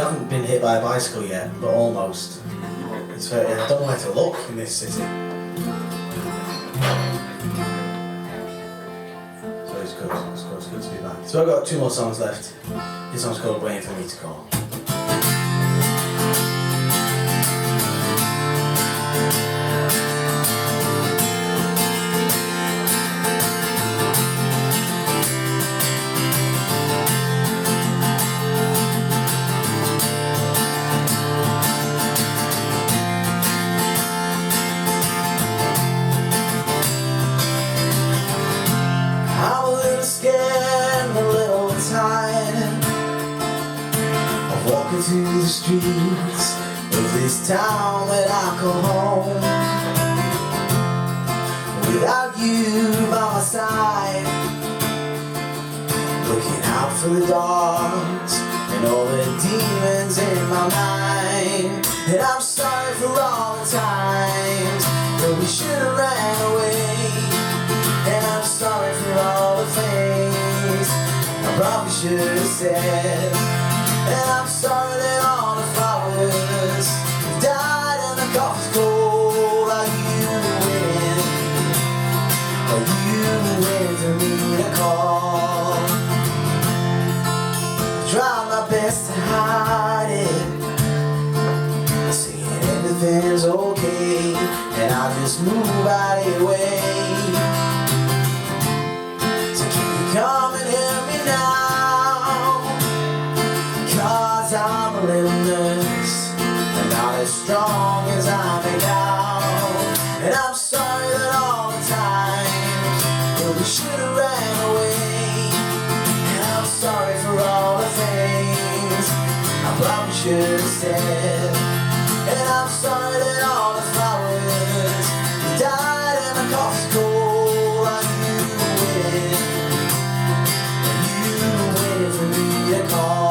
haven't been hit by a bicycle yet, but almost. It's very, I don't know where to look in this city. So it's good, it's good to be back. So I've got 2 more songs left. This song's called Waiting for Me to Call. Walking through the streets of this town that I call home, without you by my side, looking out for the dogs and all the demons in my mind. And I'm sorry for all the times that we should have ran away, and I'm sorry for all the things I probably should have said. And I'm sorry that all the flowers died and the coffee's cold. Are you waiting? Are you waiting for me to call? I tried my best to hide it, saying everything's okay, and I just move out of your way. So can you come and help me now? I'm a little nervous and not as strong as I make out. And I'm sorry that all the times that we should have ran away, and I'm sorry for all the things I probably should have said. And I'm sorry that all the flowers died and the coffee's cold. Are you waiting? Are you waiting for me to call?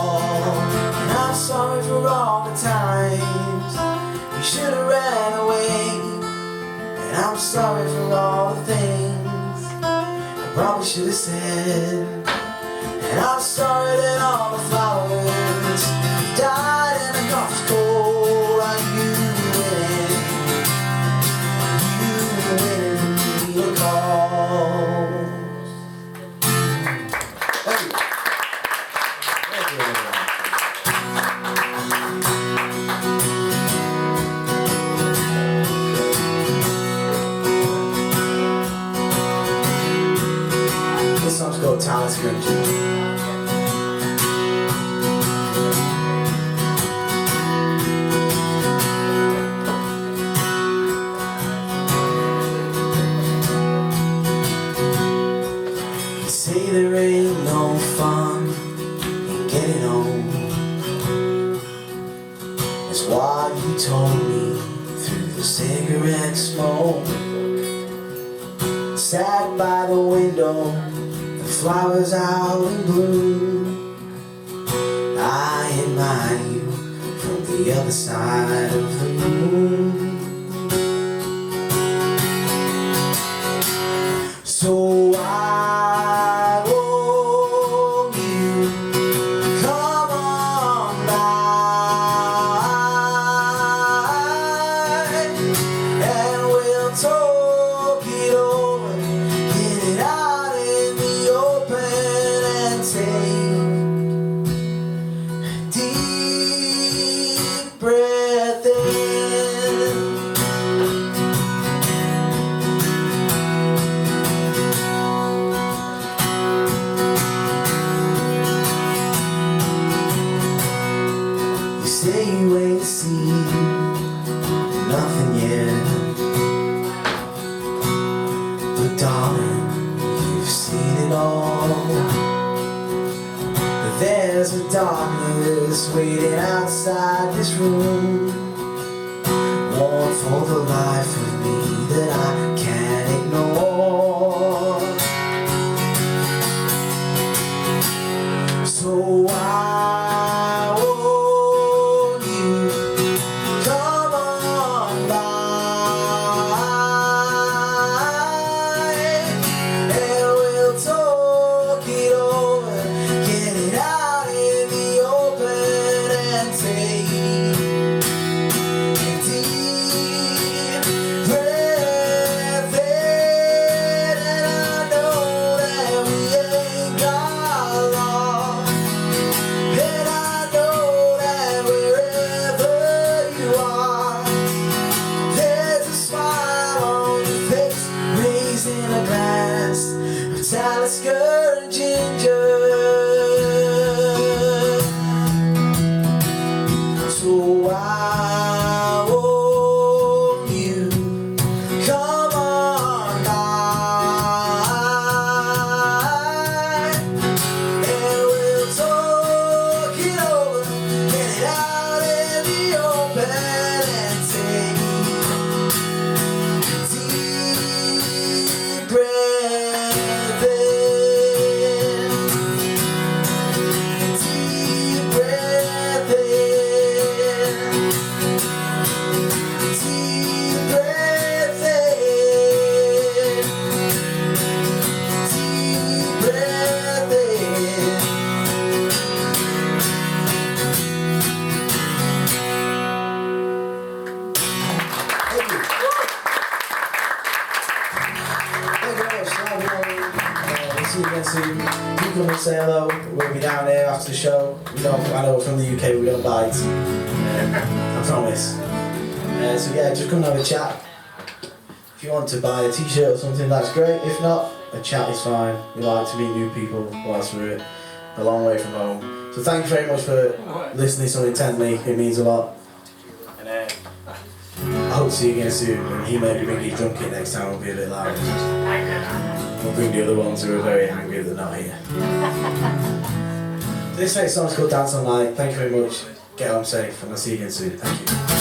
Sorry for all the times we should have ran away, and I'm sorry for all the things I probably should have said. And I'm sorry that all the flowers died and the coffee's cold. Are you waiting? Are you waiting for me to call? Thank you. Thank you, everyone. This song's called Talent Scripture. You say there ain't no fun in getting old. That's what you told me through the cigarette smoke. Sat by the window, flowers out in bloom. I admire you from the other side of the moon. So I want you, come on by, and we'll talk it over, get it out in the open, and take a deep breath in. You say you ain't seen nothing yet, but darling, you've seen it all. But there's a darkness waiting outside this room, warm for the life of me that I can't ignore. So I want you, come on by, and we'll talk it over, get it out in the open, and take Thank you very much. We'll see you again soon. You come and say hello. We'll be down here after the show. I know we're from the UK, we don't bite. I promise. So yeah, just come and have a chat. If you want to buy a t-shirt or something, that's great. If not, a chat is fine. We like to meet new people whilst we're a long way from home. So thank you very much for listening so intently. It means a lot. And I hope to see you again soon. And he may bring his drum kit next time. We'll be a bit loud. We'll bring the other ones who are very angry that they're not here. This next song's called Dance All Night. Thank you very much. Get home safe, and I'll see you again soon. Thank you.